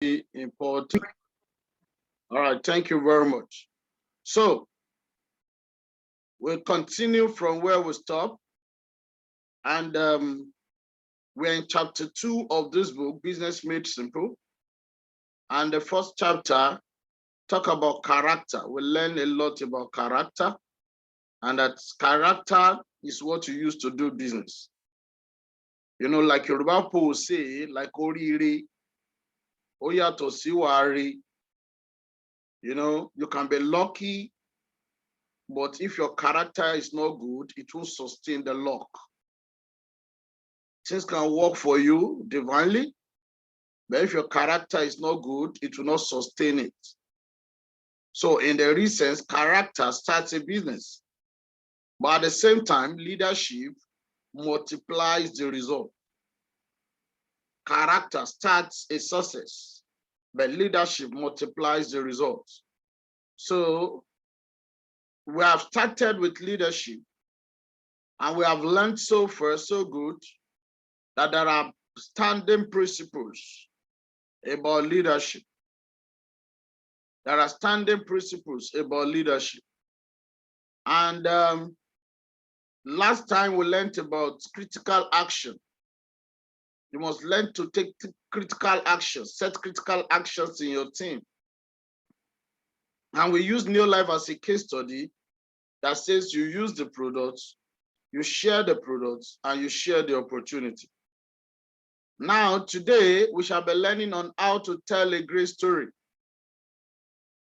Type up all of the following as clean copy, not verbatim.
important. All right, thank you very much. So we'll continue from where we stopped. And we're in chapter 2 of this book, Business Made Simple. And the first chapter talk about character. We learn a lot about character, and that character is what you use to do business. You know, like Yoruba people say, like oriri, oyato siwari. You know, you can be lucky, but if your character is not good, it won't sustain the luck. Things can work for you divinely, but if your character is not good, it will not sustain it. So in the recent, character starts a business. But at the same time, leadership multiplies the result. Character starts a success, but leadership multiplies the result. So we have started with leadership, and we have learned so far so good that there are standing principles about leadership. There are standing principles about leadership. And last time we learned about critical action. You must learn to take critical actions, set critical actions in your team. And we use New Life as a case study that says you use the products, you share the products, and you share the opportunity. Now, today, we shall be learning on how to tell a great story.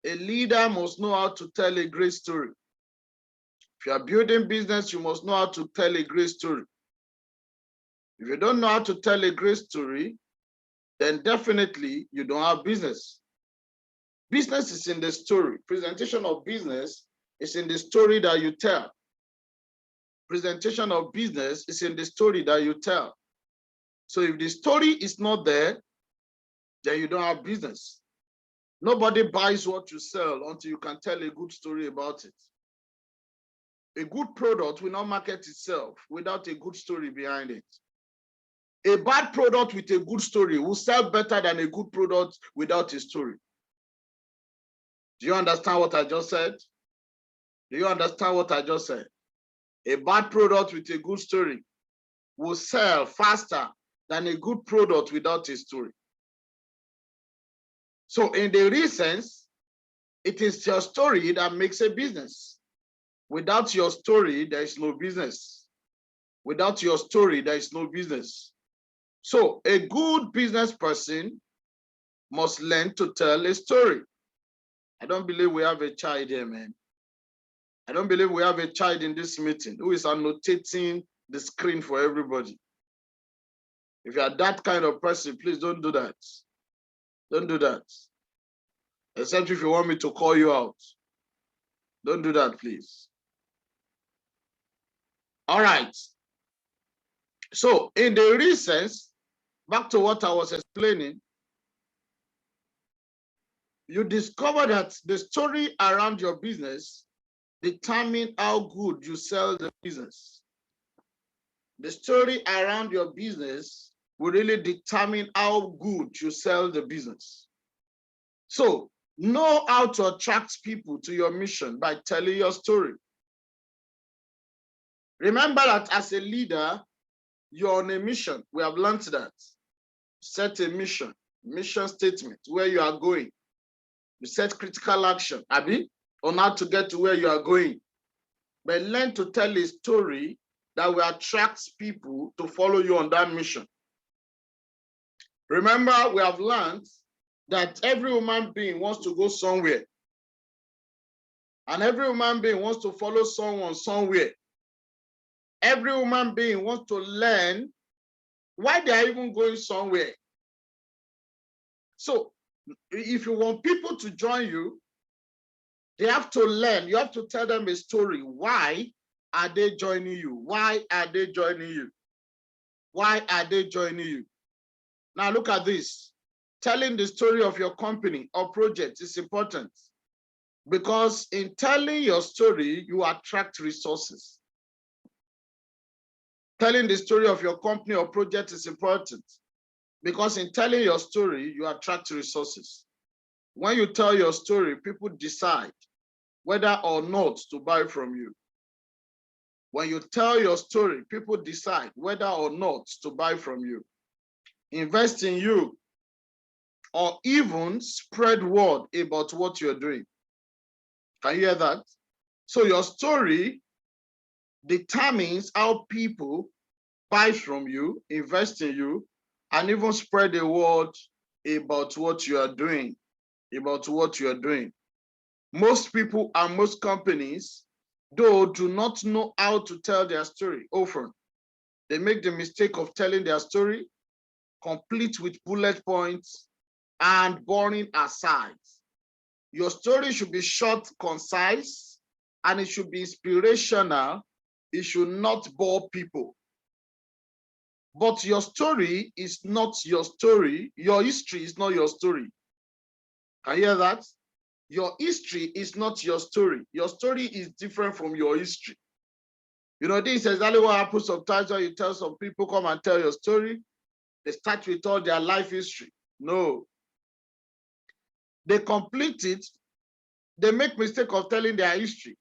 A leader must know how to tell a great story. If you are building business, you must know how to tell a great story. If you don't know how to tell a great story, then definitely you don't have business. Business is in the story. Presentation of business is in the story that you tell. Presentation of business is in the story that you tell. So if the story is not there, then you don't have business. Nobody buys what you sell until you can tell a good story about it. A good product will not market itself without a good story behind it. A bad product with a good story will sell better than a good product without a story. Do you understand what I just said? Do you understand what I just said? A bad product with a good story will sell faster than a good product without a story. So in the real sense, it is your story that makes a business. Without your story, there is no business. Without your story, there is no business. So a good business person must learn to tell a story. I don't believe we have a child here, man. I don't believe we have a child in this meeting who is annotating the screen for everybody. If you are that kind of person, please don't do that. Don't do that. Except if you want me to call you out. Don't do that, please. All right. So in the real sense, back to what I was explaining, you discover that the story around your business determines how good you sell the business. The story around your business will really determine how good you sell the business. So know how to attract people to your mission by telling your story. Remember that as a leader, you're on a mission. We have learned that. Set a mission statement, where you are going. You set critical action, Abi, on how to get to where you are going. But learn to tell a story that will attract people to follow you on that mission. Remember, we have learned that every human being wants to go somewhere. And every human being wants to follow someone somewhere. Every human being wants to learn why they are even going somewhere. So if you want people to join you, they have to learn. You have to tell them a story. Why are they joining you? Why are they joining you? Why are they joining you? Now look at this. Telling the story of your company or project is important, because in telling your story, you attract resources. Telling the story of your company or project is important, Because in telling your story, you attract resources. When you tell your story, people decide whether or not to buy from you. When you tell your story, people decide whether or not to buy from you, invest in you, or even spread word about what you're doing. Can you hear that? So your story determines how people buy from you, invest in you, and even spread the word about what you are doing, Most people and most companies, though, do not know how to tell their story often. They make the mistake of telling their story complete with bullet points and boring asides. Your story should be short, concise, and it should be inspirational. It should not bore people. But your story is not your story. Your history is not your story. Can you hear that? Your history is not your story. Your story is different from your history. You know, this is exactly what happens sometimes when you tell some people, come and tell your story. They start with all their life history. No. They complete it. They make mistake of telling their history.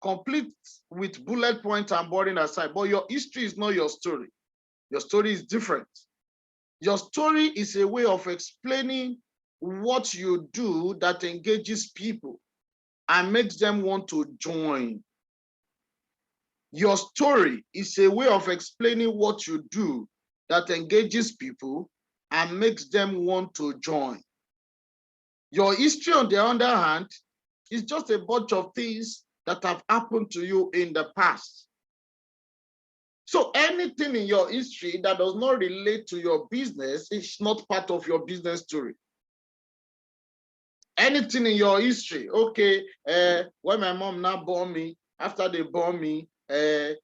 Complete with bullet points and boring aside. But your history is not your story. Your story is different. Your story is a way of explaining what you do that engages people and makes them want to join. Your story is a way of explaining what you do that engages people and makes them want to join. Your history, on the other hand, is just a bunch of things that have happened to you in the past. So anything in your history that does not relate to your business is not part of your business story. Anything in your history, okay, when my mom now born me, after they born me, I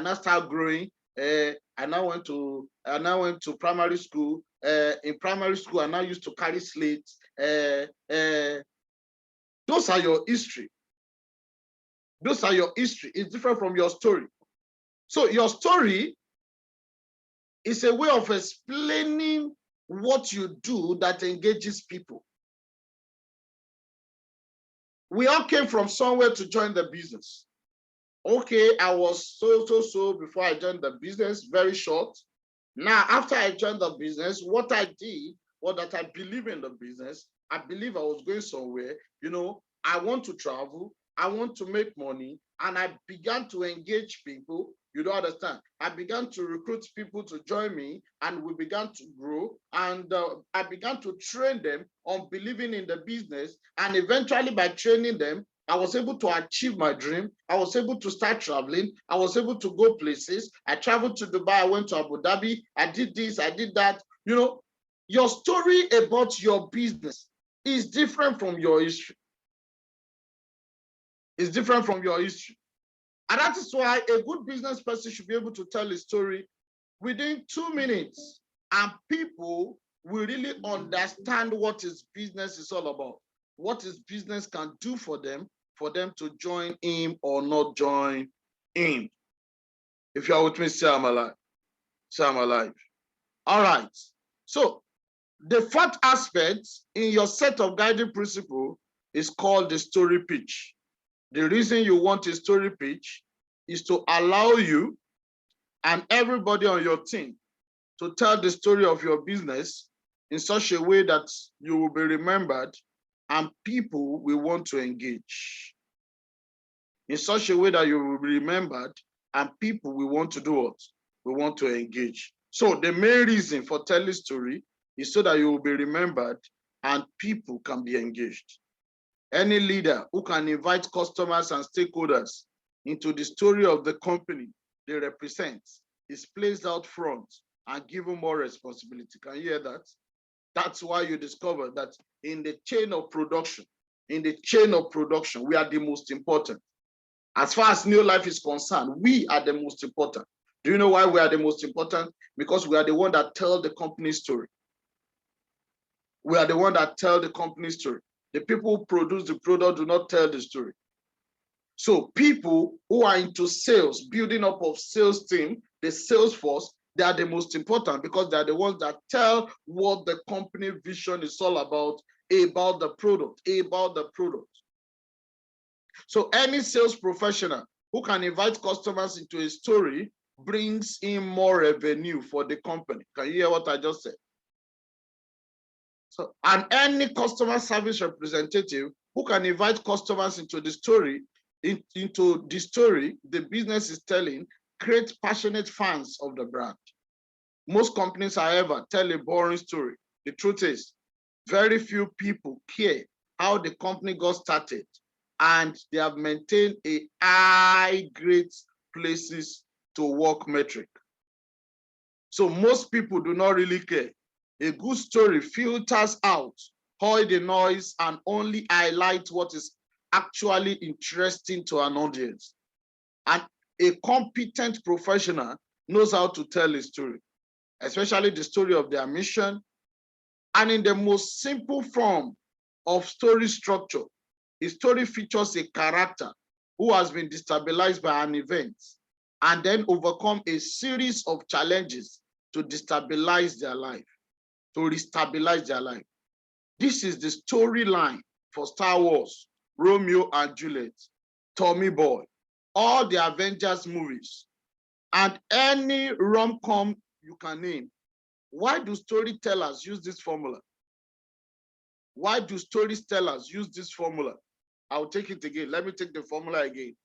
now start growing. I now went to primary school. In primary school, I now used to carry slates. Those are your history. Those are your history. It's different from your story. So your story is a way of explaining what you do that engages people. We all came from somewhere to join the business. Okay, I was so before I joined the business, very short. Now, after I joined the business, what I did was that I believe in the business. I believe I was going somewhere. You know, I want to travel. I want to make money. And I began to engage people. You don't understand. I began to recruit people to join me, and we began to grow. And I began to train them on believing in the business. And eventually, by training them, I was able to achieve my dream. I was able to start traveling. I was able to go places. I traveled to Dubai. I went to Abu Dhabi. I did this. I did that. You know, your story about your business is different from your history. It's different from your history. And that is why a good business person should be able to tell a story within 2 minutes, and people will really understand what his business is all about, what his business can do for them to join him or not join him. If you are with me, say I'm alive. Say I'm alive. All right. So the fourth aspect in your set of guiding principles is called the story pitch. The reason you want a story pitch is to allow you and everybody on your team to tell the story of your business in such a way that you will be remembered and people will want to engage. In such a way that you will be remembered and people will want to do what? We want to engage. So the main reason for telling story is so that you will be remembered and people can be engaged. Any leader who can invite customers and stakeholders into the story of the company they represent is placed out front and given more responsibility. Can you hear that? That's why you discover that in the chain of production, we are the most important. As far as New Life is concerned, we are the most important. Do you know why we are the most important? Because we are the one that tell the company story. We are the one that tell the company story. The people who produce the product do not tell the story. So people who are into sales, building up of sales team, the sales force, They are the most important because they are the ones that tell what the company vision is all about the product, about the product. So any sales professional who can invite customers into a story brings in more revenue for the company. Can you hear what I just said? So, and any customer service representative who can invite customers into the story, the business is telling, create passionate fans of the brand. Most companies, however, tell a boring story. The truth is, very few people care how the company got started, and they have maintained a high great places to work metric. So most people do not really care. A good story filters out all the noise and only highlights what is actually interesting to an audience. And a competent professional knows how to tell a story, especially the story of their mission. And in the most simple form of story structure, a story features a character who has been destabilized by an event and then overcome a series of challenges to destabilize their life, to restabilize their life. This is the storyline for Star Wars, Romeo and Juliet, Tommy Boy, all the Avengers movies, and any rom-com you can name. Why do storytellers use this formula? Why do storytellers use this formula? I'll take it again. Let me take the formula again.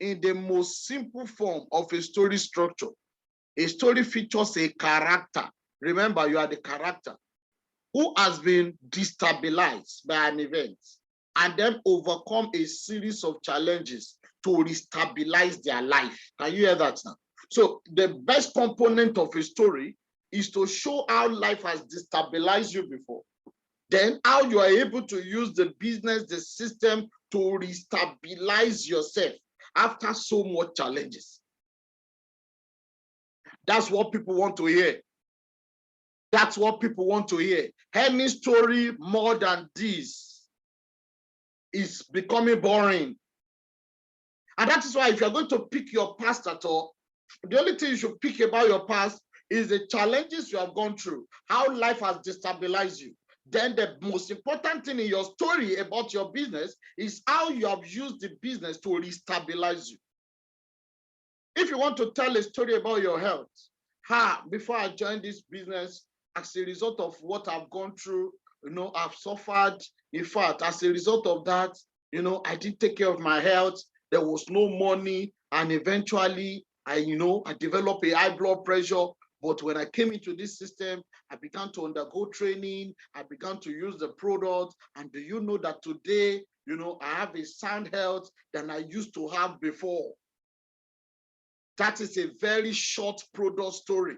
In the most simple form of a story structure, a story features a character. Remember, you are the character who has been destabilized by an event and then overcome a series of challenges to restabilize their life. Can you hear that now? So the best component of a story is to show how life has destabilized you before, then how you are able to use the business, the system to restabilize yourself after so much challenges. That's what people want to hear. That's what people want to hear. Any story more than this is becoming boring. And that is why if you're going to pick your past at all, the only thing you should pick about your past is the challenges you have gone through, how life has destabilized you. Then the most important thing in your story about your business is how you have used the business to restabilize you. If you want to tell a story about your health, before I joined this business, as a result of what I've gone through, I've suffered. In fact, as a result of that, I didn't take care of my health. There was no money. And eventually, I developed a high blood pressure. But when I came into this system, I began to undergo training. I began to use the product. And do you know that today, I have a sound health than I used to have before? That is a very short product story.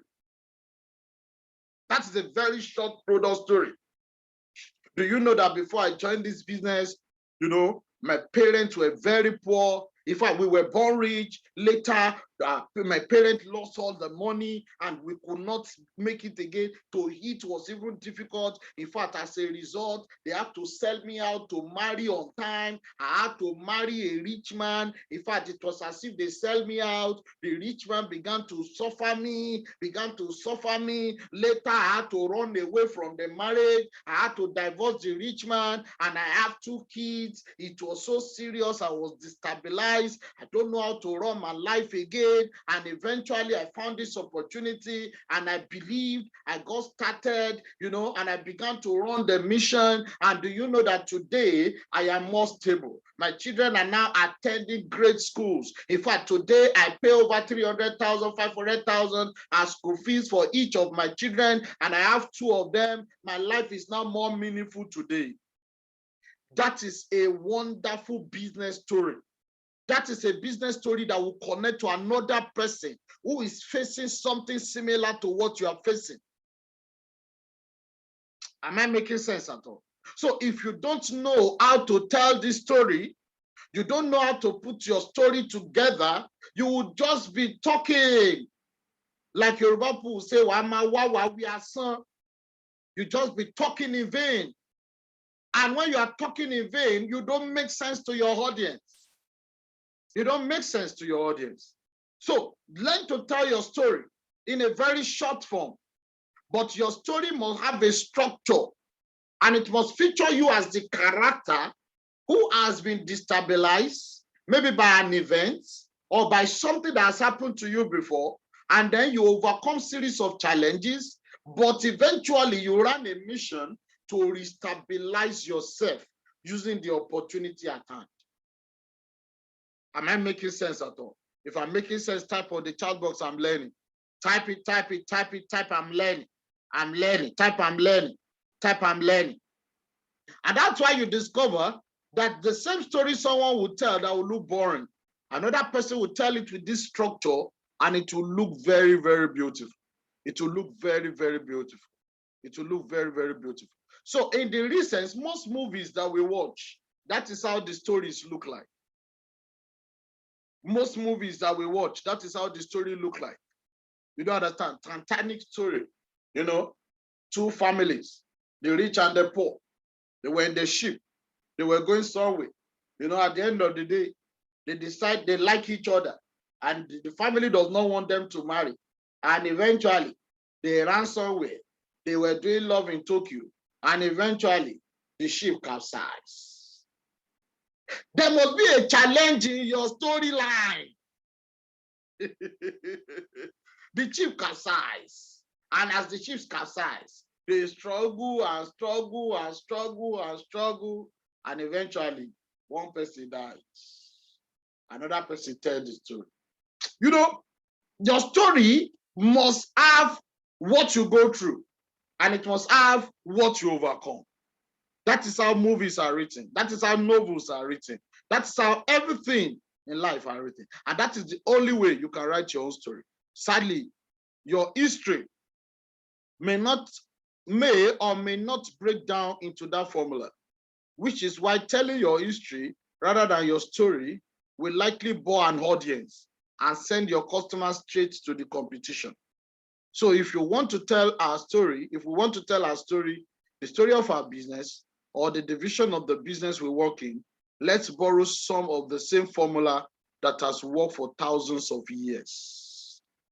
That is a very short product story. Do you know that before I joined this business, my parents were very poor. In fact, we were born rich. Later, my parents lost all the money and we could not make it again. To eat was even difficult. In fact, as a result, they had to sell me out to marry on time. I had to marry a rich man. In fact, it was as if they sell me out. The rich man began to suffer me. Later, I had to run away from the marriage. I had to divorce the rich man and I have 2 kids. It was so serious. I was destabilized. I don't know how to run my life again. And eventually I found this opportunity and I believed. I got started, and I began to run the mission. And do you know that today I am more stable? My children are now attending great schools. In fact, today I pay over 300,000, 500,000 as school fees for each of my children. And I have 2 of them. My life is now more meaningful today. That is a wonderful business story. That is a business story that will connect to another person who is facing something similar to what you are facing. Am I making sense at all? So if you don't know how to tell this story, you don't know how to put your story together, you will just be talking. Like Yoruba people say, you just be talking in vain. And when you are talking in vain, you don't make sense to your audience. You don't make sense to your audience. So learn to tell your story. in a very short form. But your story must have a structure, and it must feature you as the character who has been destabilized, maybe by an event or by something that has happened to you before, and then you overcome series of challenges, but eventually you run a mission to restabilize yourself using the opportunity at hand. Am I making sense at all? If I'm making sense, type on the chat box, I'm learning. Type it, type it, type it, type, I'm learning. I'm learning, type, I'm learning, type, I'm learning. And that's why you discover that the same story someone would tell that will look boring, another person will tell it with this structure, and it will look very, very beautiful. It will look very, very beautiful. It will look very, very beautiful. So in the recent, most movies that we watch, that is how the stories look like. Most movies that we watch, that is how the story look like. You don't understand? Titanic story, you know, two families, the rich and the poor. They were in the ship. They were going somewhere. You know, at the end of the day, they decide they like each other, and the family does not want them to marry. And eventually, they ran somewhere. They were doing love in Tokyo, and eventually, the ship capsized. There must be a challenge in your storyline. The ship capsized, and as the ship capsized, they struggle and struggle and struggle and struggle, and eventually, one person died. Another person tells the story. You know, your story must have what you go through, and it must have what you overcome. That is how movies are written. That is how novels are written. That is how everything in life are written. And that is the only way you can write your own story. Sadly, your history may or may not break down into that formula, which is why telling your history rather than your story will likely bore an audience and send your customers straight to the competition. So if you want to tell our story, if we want to tell our story, the story of our business or the division of the business we work in, let's borrow some of the same formula that has worked for thousands of years.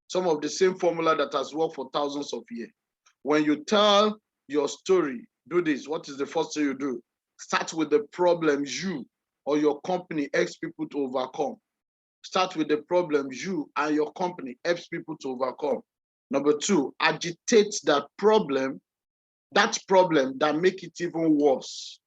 Some of the same formula that has worked for thousands of years. When you tell your story, do this. What is the first thing you do? Start with the problems you or your company helps people to overcome. Start with the problems you and your company helps people to overcome. Number two, agitate that problem that make it even worse.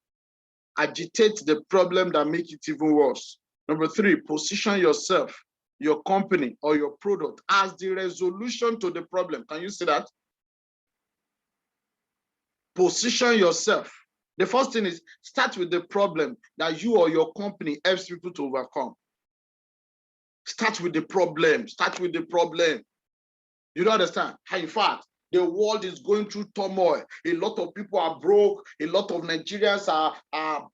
Agitate the problem that make it even worse. Number three, position yourself, your company or your product as the resolution to the problem. Can you see that? Position yourself. The first thing is start with the problem that you or your company helps people to overcome. Start with the problem. Start with the problem. You don't understand? In fact, the world is going through turmoil. A lot of people are broke. A lot of Nigerians are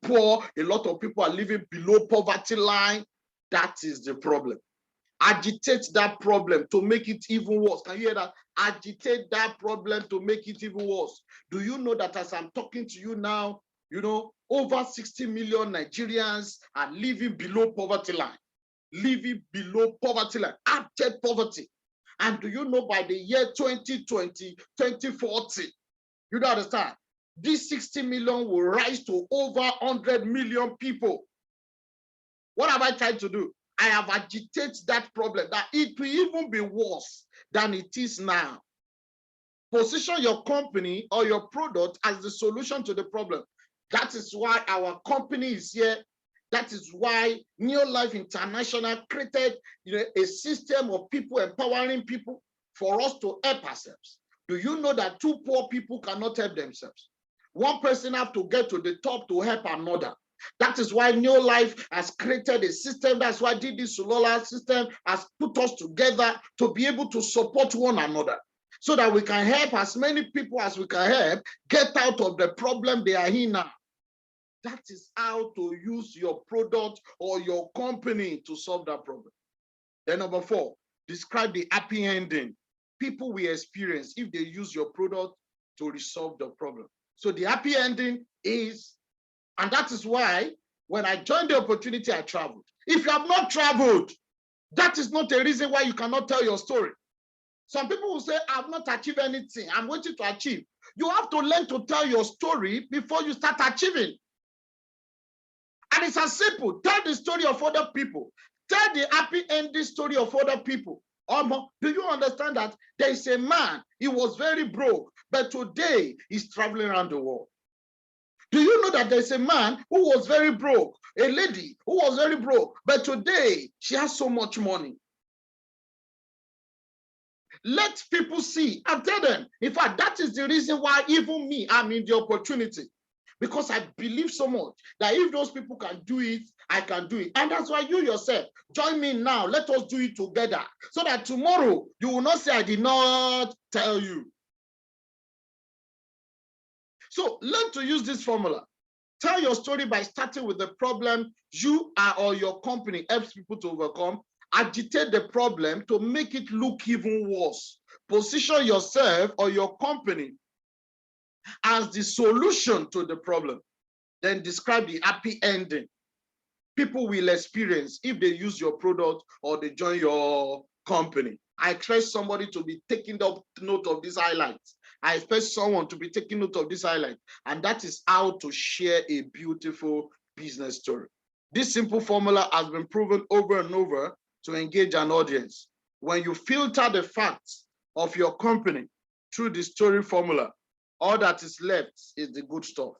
poor. A lot of people are living below poverty line. That is the problem. Agitate that problem to make it even worse. Can you hear that? Agitate that problem to make it even worse. Do you know that as I'm talking to you now, you know, over 60 million Nigerians are living below poverty line. Living below poverty line, abject poverty. And do you know by the year 2020, 2040, you don't understand, this 60 million will rise to over 100 million people. What have I tried to do? I have agitated that problem, that it will even be worse than it is now. Position your company or your product as the solution to the problem. That is why our company is here. That is why New Life International created, a system of people empowering people for us to help ourselves. Do you know that two poor people cannot help themselves? One person has to get to the top to help another. That is why New Life has created a system. That's why DD Sulola system has put us together to be able to support one another, so that we can help as many people as we can help get out of the problem they are in now. That is how to use your product or your company to solve that problem. Then number four, describe the happy ending people will experience if they use your product to resolve the problem. So the happy ending is, and that is why when I joined the opportunity, I traveled. If you have not traveled, that is not a reason why you cannot tell your story. Some people will say, I've not achieved anything. I'm waiting to achieve. You have to learn to tell your story before you start achieving. And it's as simple. Tell the story of other people. Tell the happy ending story of other people. Do you understand that there is a man, he was very broke, but today he's traveling around the world? Do you know that there's a man who was very broke, a lady who was very broke, but today she has so much money? Let people see and tell them. In fact, that is the reason why even me, I'm in the opportunity. Because I believe so much that if those people can do it, I can do it. And that's why you yourself, join me now. Let us do it together. So that tomorrow, you will not say, I did not tell you. So learn to use this formula. Tell your story by starting with the problem you are or your company helps people to overcome. Agitate the problem to make it look even worse. Position yourself or your company as the solution to the problem. Then describe the happy ending people will experience if they use your product or they join your company. I expect somebody to be taking note of these highlights. I expect someone to be taking note of this highlight. And that is how to share a beautiful business story. This simple formula has been proven over and over to engage an audience. When you filter the facts of your company through the story formula, all that is left is the good stuff.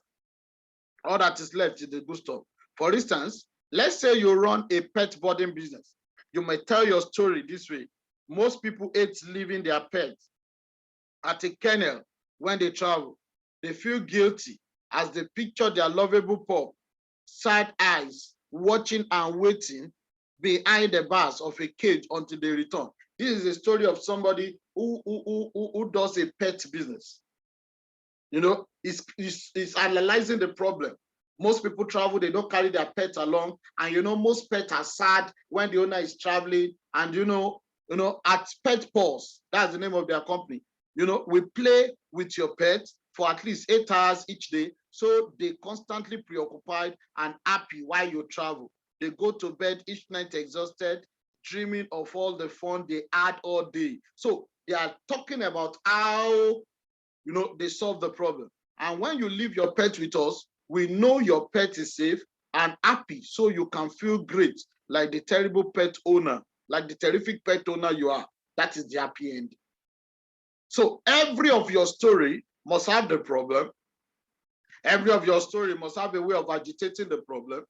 All that is left is the good stuff. For instance, let's say you run a pet boarding business. You might tell your story this way. Most people hate leaving their pets at a kennel when they travel. They feel guilty as they picture their lovable pup, sad eyes, watching and waiting behind the bars of a cage until they return. This is a story of somebody who does a pet business. You know, it's analyzing the problem. Most people travel, they don't carry their pets along. And you know, most pets are sad when the owner is traveling. And you know, at Pet Pulse, that's the name of their company. You know, we play with your pet for at least 8 hours each day. So they constantly preoccupied and happy while you travel. They go to bed each night exhausted, dreaming of all the fun they had all day. So they are talking about how, you know, they solve the problem. And when you leave your pet with us, we know your pet is safe and happy, so you can feel great, like the terrible pet owner, like the terrific pet owner you are. That is the happy end. So every of your story must have the problem. Every of your story must have a way of agitating the problem.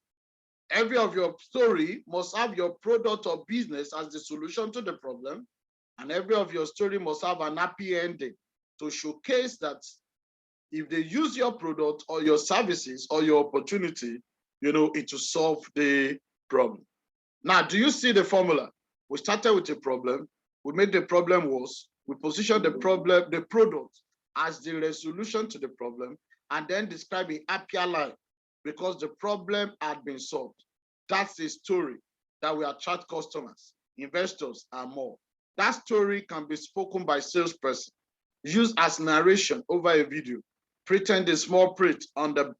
Every of your story must have your product or business as the solution to the problem. And every of your story must have an happy ending to showcase that if they use your product or your services or your opportunity, you know, it will solve the problem. Now, do you see the formula? We started with a problem. We made the problem worse. We positioned the problem, the product, as the resolution to the problem, and then describe a happier life because the problem had been solved. That's a story that will attract customers, investors, and more. That story can be spoken by a salesperson, used as narration over a video, pretend a small print on the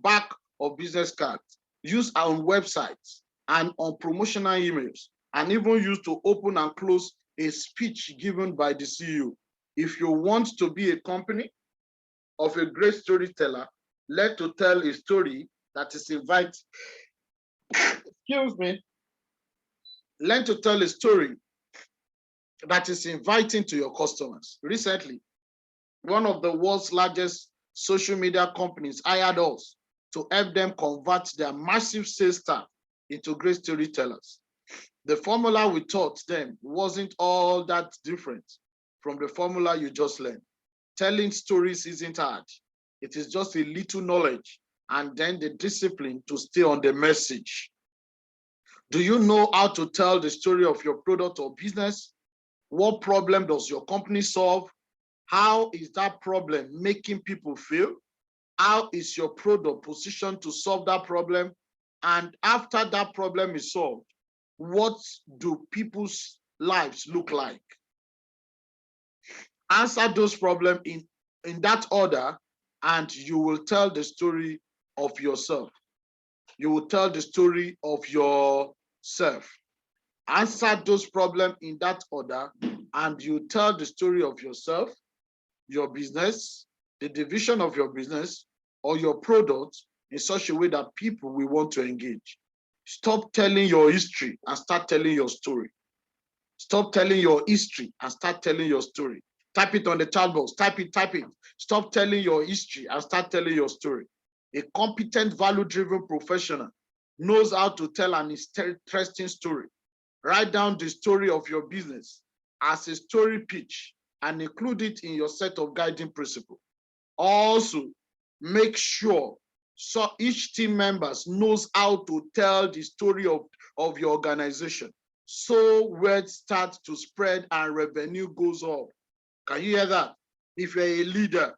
back of business cards, used on websites and on promotional emails, and even used to open and close a speech given by the CEO. If you want to be a company of a great storyteller, learn to tell a story that is inviting. Excuse me. Learn to tell a story that is inviting to your customers. Recently, one of the world's largest social media companies hired us to help them convert their massive sales staff into great storytellers. The formula we taught them wasn't all that different from the formula you just learned. Telling stories isn't hard. It is just a little knowledge and then the discipline to stay on the message. Do you know how to tell the story of your product or business? What problem does your company solve? How is that problem making people feel? How is your product positioned to solve that problem? And after that problem is solved, what do people's lives look like? Answer those problems in that order, and you will tell the story of yourself. You will tell the story of yourself. Answer those problems in that order, and you tell the story of yourself, your business, the division of your business, or your product in such a way that people will want to engage. Stop telling your history and start telling your story. Stop telling your history and start telling your story. Type it on the chat box. Type it, type it. Stop telling your history and start telling your story. A competent, value-driven professional knows how to tell an interesting story. Write down the story of your business as a story pitch and include it in your set of guiding principles. Also, make sure so each team members knows how to tell the story of your organization. So word starts to spread and revenue goes up. Can you hear that? If you're a leader,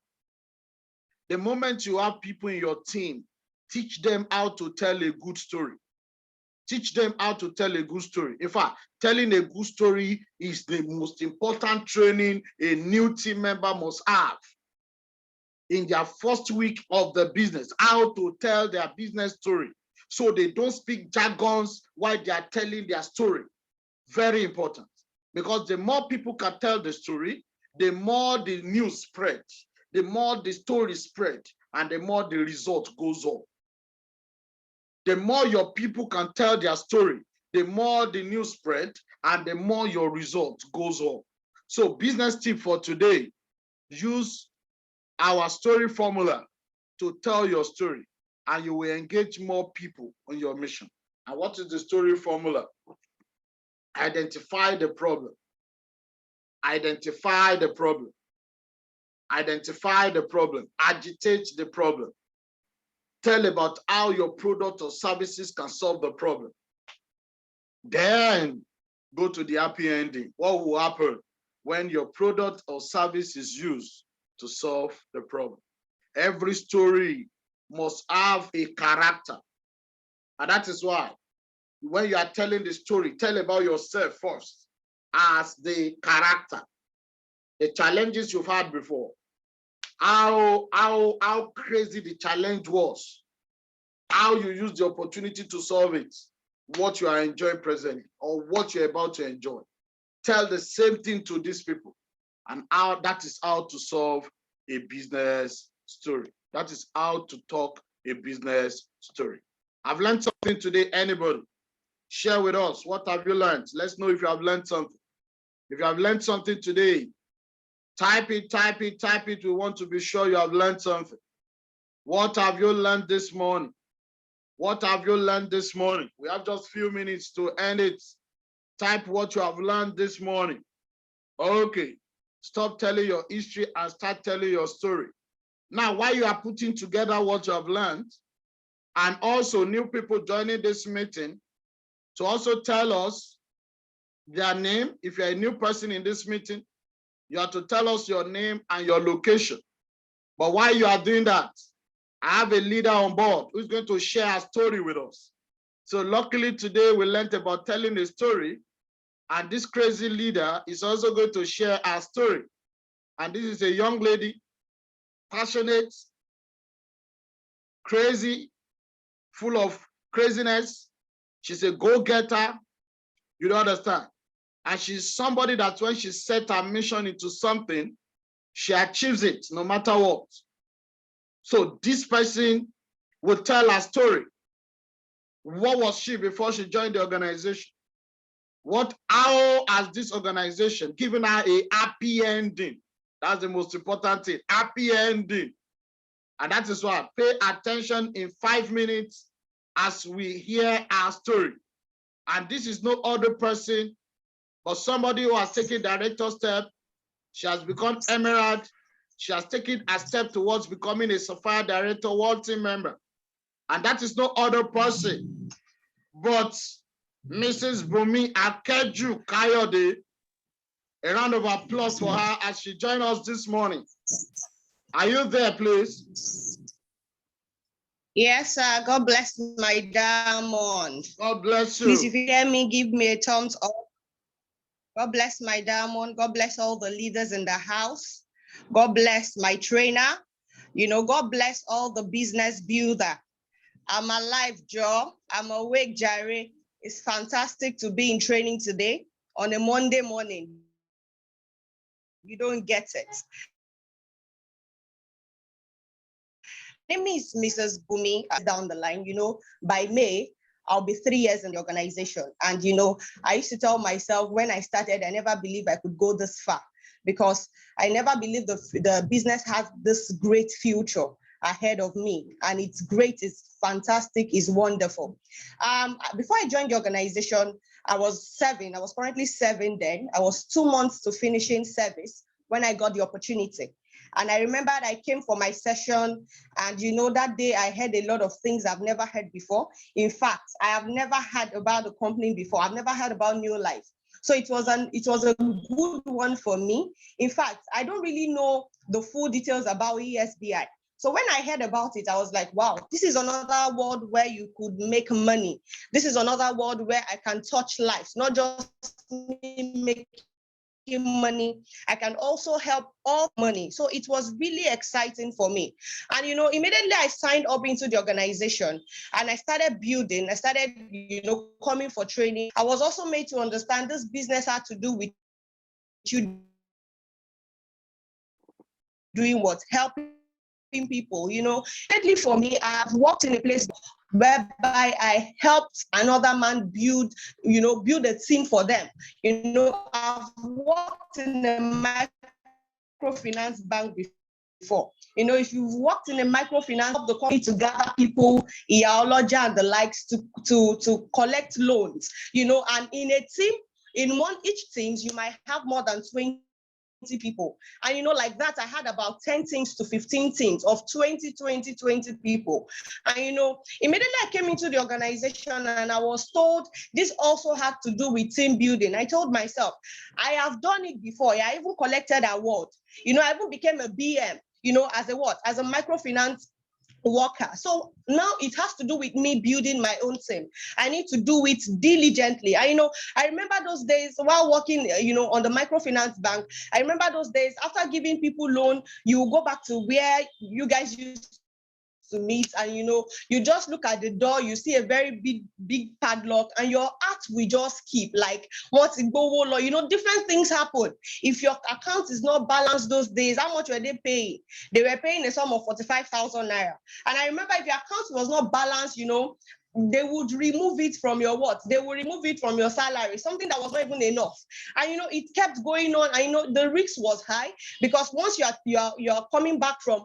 the moment you have people in your team, teach them how to tell a good story. Teach them how to tell a good story. In fact, telling a good story is the most important training a new team member must have in their first week of the business, how to tell their business story so they don't speak jargons while they are telling their story. Very important, because the more people can tell the story, the more the news spread, the more the story spread, and the more the result goes up. The more your people can tell their story, the more the news spread, and the more your result goes up. So business tip for today, use our story formula to tell your story, and you will engage more people on your mission. And what is the story formula? Identify the problem. Identify the problem. Identify the problem. Agitate the problem. Tell about how your product or services can solve the problem. Then go to the happy ending. What will happen when your product or service is used to solve the problem? Every story must have a character. And that is why when you are telling the story, tell about yourself first as the character, the challenges you've had before, how crazy the challenge was, how you used the opportunity to solve it, what you are enjoying presently, or what you're about to enjoy. Tell the same thing to these people, and how that is how to solve a business story. That is how to talk a business story. I've learned something today. Anybody? Share with us. What have you learned? Let's know if you have learned something. If you have learned something today, type it, type it, type it. We want to be sure you have learned something. What have you learned this morning? What have you learned this morning? We have just a few minutes to end it. Type what you have learned this morning. Okay. Stop telling your history and start telling your story. Now, while you are putting together what you have learned, and also new people joining this meeting, to also tell us their name. If you're a new person in this meeting, you have to tell us your name and your location. But while you are doing that, I have a leader on board who's going to share a story with us. So luckily today we learned about telling a story, and this crazy leader is also going to share our story. And this is a young lady, passionate, crazy, full of craziness. She's a go-getter. You don't understand. And she's somebody that when she set her mission into something, she achieves it no matter what. So this person will tell her story. What was she before she joined the organization? How has this organization given her a happy ending? That's the most important thing, happy ending. And that is why pay attention in 5 minutes as we hear our story. And this is no other person, but somebody who has taken director step. She has become Emerald. She has taken a step towards becoming a Sapphire Director World Team member. And that is no other person but Mrs. Bumi Akeju Kayode. A round of applause for her as she joined us this morning. Are you there, please? Yes, sir. God bless my diamond. God bless you. Please, if you hear me, give me a thumbs up. God bless my diamond. God bless all the leaders in the house. God bless my trainer. God bless all the business builder. I'm alive, Joe. I'm awake, Jerry. It's fantastic to be in training today on a Monday morning. You don't get it. Name is Mrs. Bumi. Down the line, by May, I'll be 3 years in the organization. And, I used to tell myself when I started, I never believed I could go this far because I never believed the business has this great future ahead of me. And it's great, it's fantastic, it's wonderful. Before I joined the organization, I was currently serving then. I was 2 months to finishing service when I got the opportunity. And I remember I came for my session, and that day I heard a lot of things I've never heard before. In fact, I have never heard about the company before. I've never heard about New Life. So it was a good one for me. In fact, I don't really know the full details about ESBI. So when I heard about it, I was like, wow, this is another world where you could make money. This is another world where I can touch lives, not just me making money. I can also help all money. So it was really exciting for me. And immediately I signed up into the organization and I started building. I started coming for training. I was also made to understand this business had to do with you doing what? Helping people. Lately for me, I've worked in a place whereby I helped another man build a team for them. I've worked in a microfinance bank before. If you've worked in a microfinance of the company to gather people, ideology and the likes to collect loans, and in a team, each teams, you might have more than 20 people. And like that, I had about 10 teams to 15 teams of 20 people. And immediately I came into the organization and I was told this also had to do with team building. I told myself, I have done it before. I even collected awards. I even became a BM, as a microfinance worker. So now it has to do with me building my own team. I need to do it diligently. I remember those days while working, on the microfinance bank. I remember those days after giving people loan, you go back to where you guys used to meet, and you just look at the door, you see a very big padlock, and your heart will just keep like what's in Bowo, different things happen. If your account is not balanced those days, how much were they paying? They were paying a sum of 45,000 naira. And I remember if your account was not balanced, they would remove it from your what? They will remove it from your salary, something that was not even enough. And it kept going on. I know the risk was high because once you're coming back from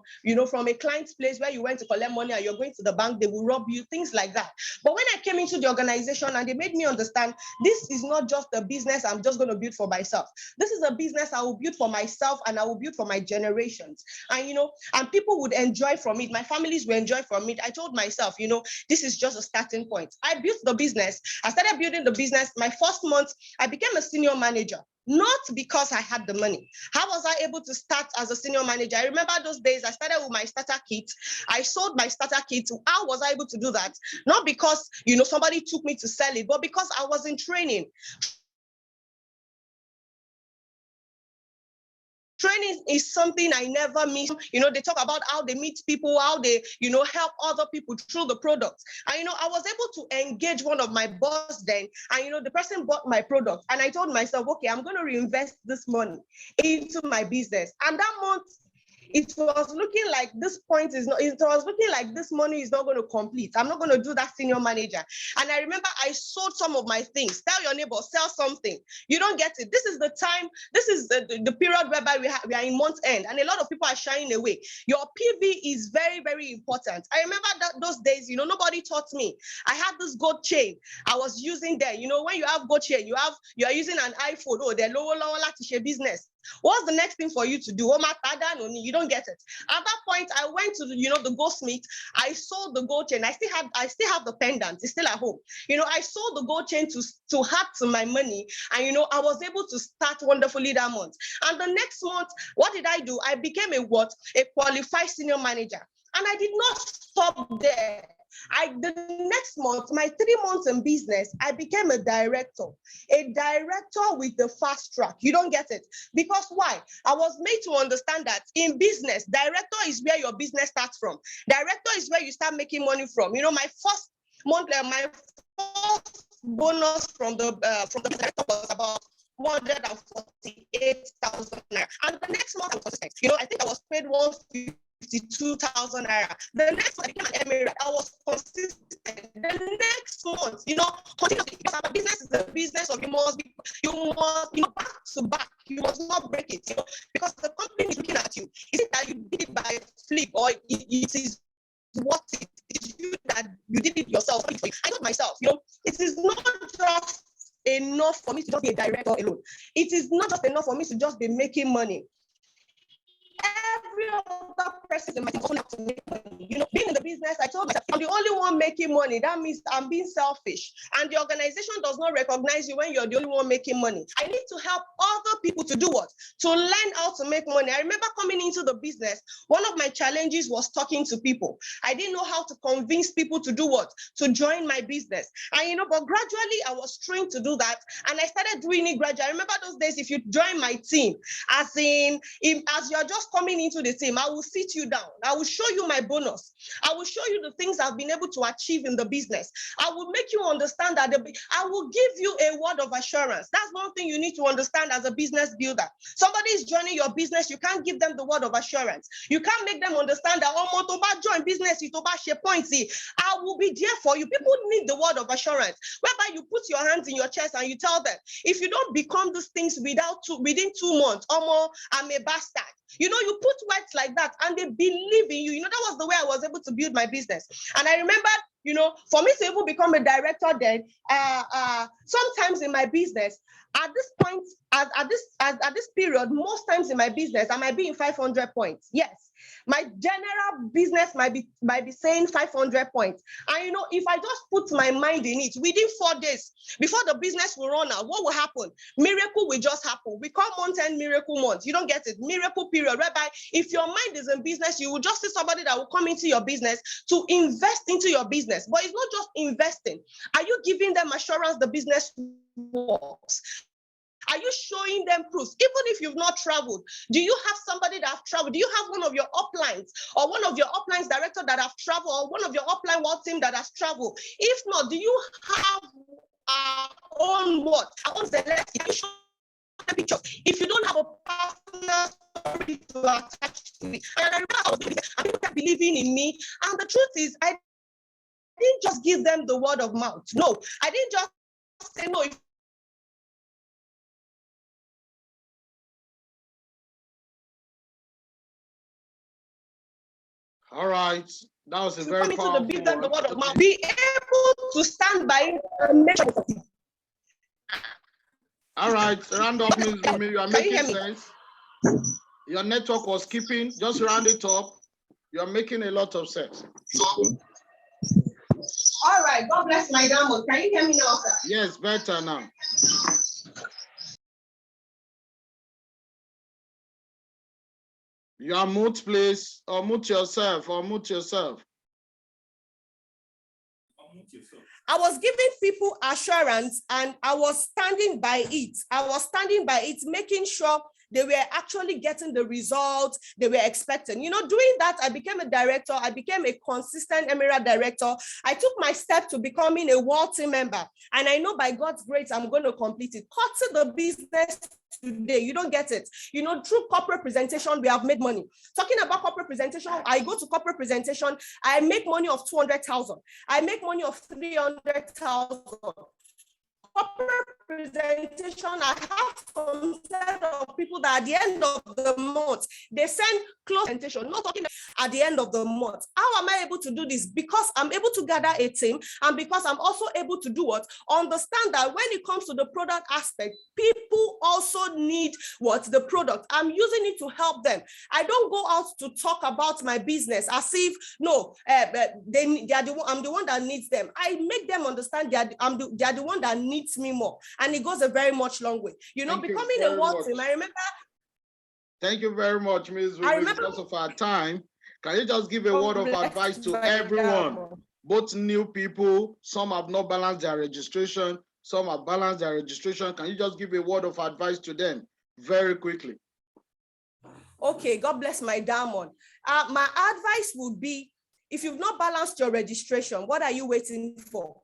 from a client's place where you went to collect money and you're going to the bank, they will rob you, things like that. But when I came into the organization and they made me understand this is not just a business I'm just going to build for myself. This is a business I will build for myself and I will build for my generations. And and people would enjoy from it. My families will enjoy from it. I told myself, this is just a starting point. I built the business. I started building the business. My first month, I became a senior manager, not because I had the money. How was I able to start as a senior manager? I remember those days I started with my starter kit. I sold my starter kit. How was I able to do that? Not because, somebody took me to sell it, but because I was in training. Training is something I never miss. They talk about how they meet people, how they, help other people through the products. And, I was able to engage one of my boss then, and, the person bought my product. And I told myself, okay, I'm going to reinvest this money into my business. And that month, it was looking like this point is not, it was looking like this money is not going to complete. I'm not going to do that senior manager. And I remember I sold some of my things. Tell your neighbor, sell something. You don't get it. This is the time, this is the period whereby we are in month end and a lot of people are shying away. Your PV is very, very important. I remember that those days, nobody taught me. I had this gold chain I was using there. When you have gold chain, you are using an iPhone. Oh, they're lower business. What's the next thing for you to do? You don't get it. At that point, I went to the goldsmith. I sold the gold chain. I still have the pendant. It's still at home. I sold the gold chain to add to my money, and I was able to start wonderfully that month. And the next month, what did I do? I became a qualified senior manager, and I did not stop there. The next month, my 3 months in business, I became a director with the fast track. You don't get it. Because why? I was made to understand that in business, director is where your business starts from. Director is where you start making money from. My first month, my first bonus from the director was about 148,000 naira. And the next month I was consistent. I think I was paid 152,000 naira. The next month I became an emirate. I was consistent. The next month, continuously, because our business is a business of you must, back to back. You must not break it, because the company is looking at you. Is it that you did it by flip, or it is what it is you that you did it yourself? I told myself, it is not just enough for me to just be a director alone. It is not just enough for me to just be making money. Every other person in my team also have to make money. Being in the business, I told myself, I'm the only one making money. That means I'm being selfish. And the organization does not recognize you when you're the only one making money. I need to help other people to do what? To learn how to make money. I remember coming into the business, one of my challenges was talking to people. I didn't know how to convince people to do what? To join my business. And but gradually I was trained to do that. And I started doing it gradually. I remember those days, if you join my team, as you're just coming into the team, I will sit you down. I will show you my bonus. I will show you the things I've been able to achieve in the business. I will make you understand that I will give you a word of assurance. That's one thing you need to understand as a business builder. Somebody is joining your business, you can't give them the word of assurance. You can't make them understand that, join business, I will be there for you. People need the word of assurance, whereby you put your hands in your chest and you tell them, if you don't become these things within 2 months, I'm a bastard. You put words like that and they believe in you. That was the way I was able to build my business. And I remember, for me to even become a director then, sometimes in my business, at this point, at this period, most times in my business, I might be in 500 points. Yes. My general business might be saying 500 points. And if I just put my mind in it, within 4 days, before the business will run out, what will happen? Miracle will just happen. We call month-end miracle month. You don't get it. Miracle period, whereby if your mind is in business, you will just see somebody that will come into your business to invest into your business. But it's not just investing. Are you giving them assurance the business works? Are you showing them proofs? Even if you've not traveled, do you have somebody that have traveled? Do you have one of your uplines or one of your uplines director that have traveled, or one of your upline world team that has traveled? If not, do you have our own what? Our own select? Pictures. If you don't have a personal story to attach to it, and I remember I was doing this, and people kept believing in me. And the truth is, I didn't just give them the word of mouth. No, I didn't just say no. All right, that was a very powerful to the the word of mouth. Be able to stand by it and make sure. All right, round up, Ms. Rumi. You are making sense. Your network was keeping. Just round it up. You are making a lot of sense. All right, God bless my diamond. Can you hear me now, sir? Yes, better now. You are mute, please, or mute yourself, I was giving people assurance and I was standing by it. Making sure they were actually getting the results they were expecting. Doing that, I became a director. I became a consistent emirate director. I took my step to becoming a world team member. And I know by God's grace, I'm going to complete it. Cut to the business today. You don't get it. Through corporate presentation, we have made money. Talking about corporate presentation, I go to corporate presentation, I make money of 200,000. I make money of 300,000. Corporate presentation, I have some set of people that at the end of the month, they send close presentation, not talking at the end of the month. How am I able to do this? Because I'm able to gather a team, and because I'm also able to do what? Understand that when it comes to the product aspect, people also need what? The product. I'm using it to help them. I don't go out to talk about my business as if, no, I'm the one that needs them. I make them understand they are the one that needs me more, and it goes a very much long way. Becoming a world team. I remember. Thank you very much, Ms. Ruby. Because of our time, can you just give a word of advice to everyone, both new people? Some have not balanced their registration. Some have balanced their registration. Can you just give a word of advice to them very quickly? Okay, God bless my diamond. My advice would be, if you've not balanced your registration, what are you waiting for?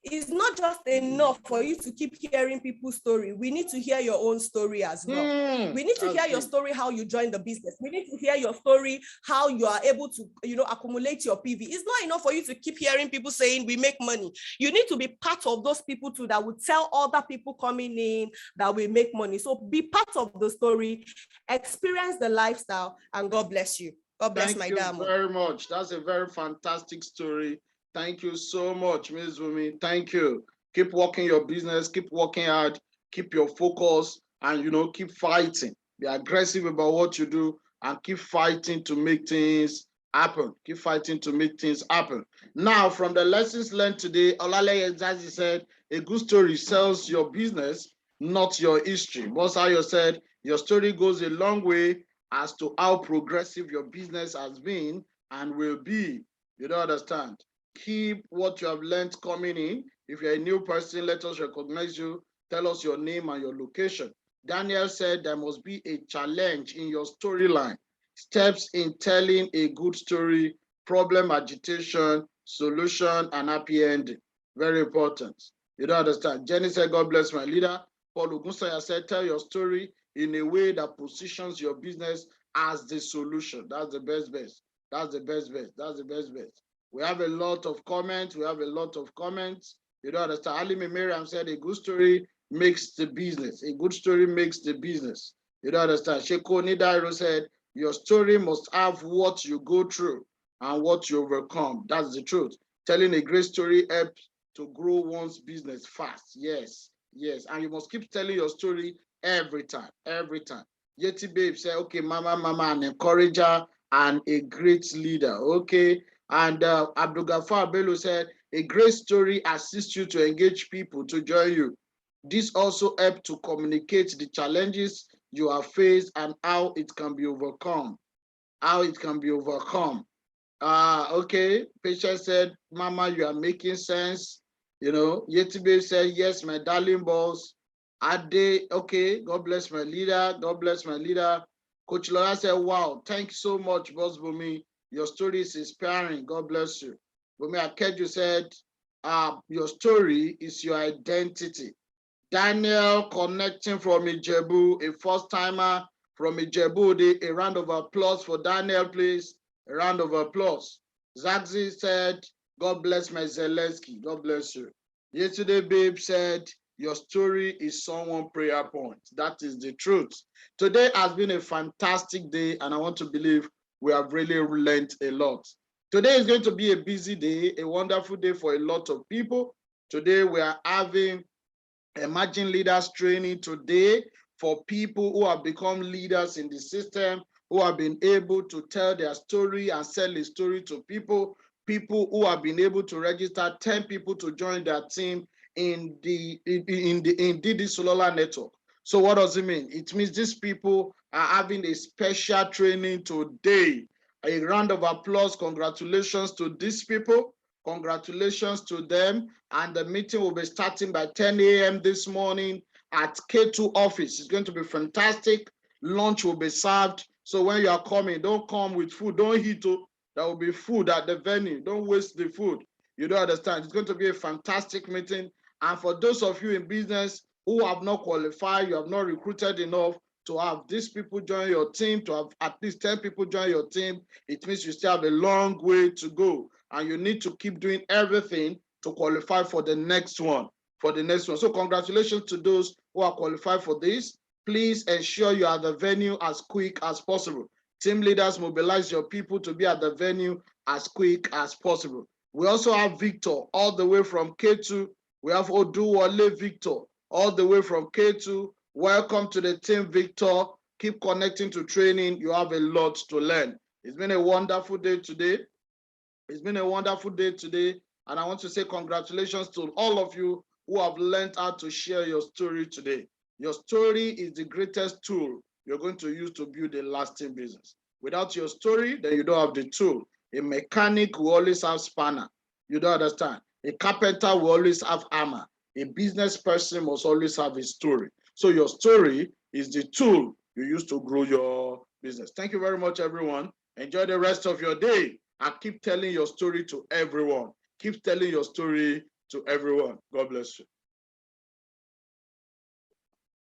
it's not just enough for you to keep hearing people's story. We need to hear your own story as well. We need to hear your story, how you joined the business. We need to hear your story, how you are able to, accumulate your PV. It's not enough for you to keep hearing people saying we make money. You need to be part of those people too that will tell other people coming in that we make money. So be part of the story, experience the lifestyle, and God bless you. God bless my diamond. Thank you very much. That's a very fantastic story. Thank you so much, Ms. Wumi. Thank you. Keep working your business, keep working hard, keep your focus, and keep fighting. Be aggressive about what you do and keep fighting to make things happen. Keep fighting to make things happen. Now, from the lessons learned today, Olale Ezazi said, a good story sells your business, not your history. Boss Ayo said, your story goes a long way as to how progressive your business has been and will be. You don't understand. Keep what you have learned coming in. If you're a new person, let us recognize you. Tell us your name and your location. Daniel said there must be a challenge in your storyline. Steps in telling a good story, problem agitation, solution, and happy ending. Very important. You don't understand. Jenny said, God bless my leader. Paul Ogunsanya said, tell your story in a way that positions your business as the solution. That's the best bet. That's the best bet. That's the best bet. We have a lot of comments. You don't understand. Ali Miriam said a good story makes the business. A good story makes the business. You don't understand. Sheko Nidairo said your story must have what you go through and what you overcome. That's the truth. Telling a great story helps to grow one's business fast. Yes. And you must keep telling your story every time. Yeti Babe said, okay, mama, an encourager and a great leader. Okay. And Abdul Ghaffar Bello said, a great story assists you to engage people to join you. This also helps to communicate the challenges you have faced and how it can be overcome. Okay. Patience said, mama, you are making sense. Yeti Babe said, yes, my darling boss. Ade, okay, God bless my leader. Coach Laura said, wow, thank you so much, Boss Bumi. Your story is inspiring. God bless you. Bumi Akeju said, your story is your identity. Daniel connecting from Ijebu, a first-timer from Ijebu. A round of applause for Daniel, please. A round of applause. Zagzi said, God bless my Zelensky. God bless you. Yesterday, Babe said, your story is someone's prayer point. That is the truth. Today has been a fantastic day, and I want to believe we have really learned a lot. Today is going to be a busy day, a wonderful day for a lot of people. Today we are having emerging leaders training today for people who have become leaders in the system, who have been able to tell their story and sell a story to people who have been able to register 10 people to join their team in Didi Solola network. So what does it mean? It means these people are having a special training today. A round of applause. Congratulations to these people. Congratulations to them. And the meeting will be starting by 10 a.m. this morning at K2 office. It's going to be fantastic. Lunch will be served. So when you are coming, don't come with food. Don't eat. There will be food at the venue. Don't waste the food. You don't understand. It's going to be a fantastic meeting. And for those of you in business who have not qualified, you have not recruited enough to have these people join your team, to have at least 10 people join your team, it means you still have a long way to go. And you need to keep doing everything to qualify for the next one. So congratulations to those who are qualified for this. Please ensure you are at the venue as quick as possible. Team leaders, mobilize your people to be at the venue as quick as possible. We also have Victor all the way from K2. We have Oduwale Victor all the way from K2. Welcome to the team, Victor. Keep connecting to training. You have a lot to learn. It's been a wonderful day today. And I want to say congratulations to all of you who have learned how to share your story today. Your story is the greatest tool you're going to use to build a lasting business. Without your story, then you don't have the tool. A mechanic will always have spanner. You don't understand. A carpenter will always have hammer. A business person must always have a story. So your story is the tool you use to grow your business. Thank you very much, everyone. Enjoy the rest of your day and keep telling your story to everyone. Keep telling your story to everyone. God bless you.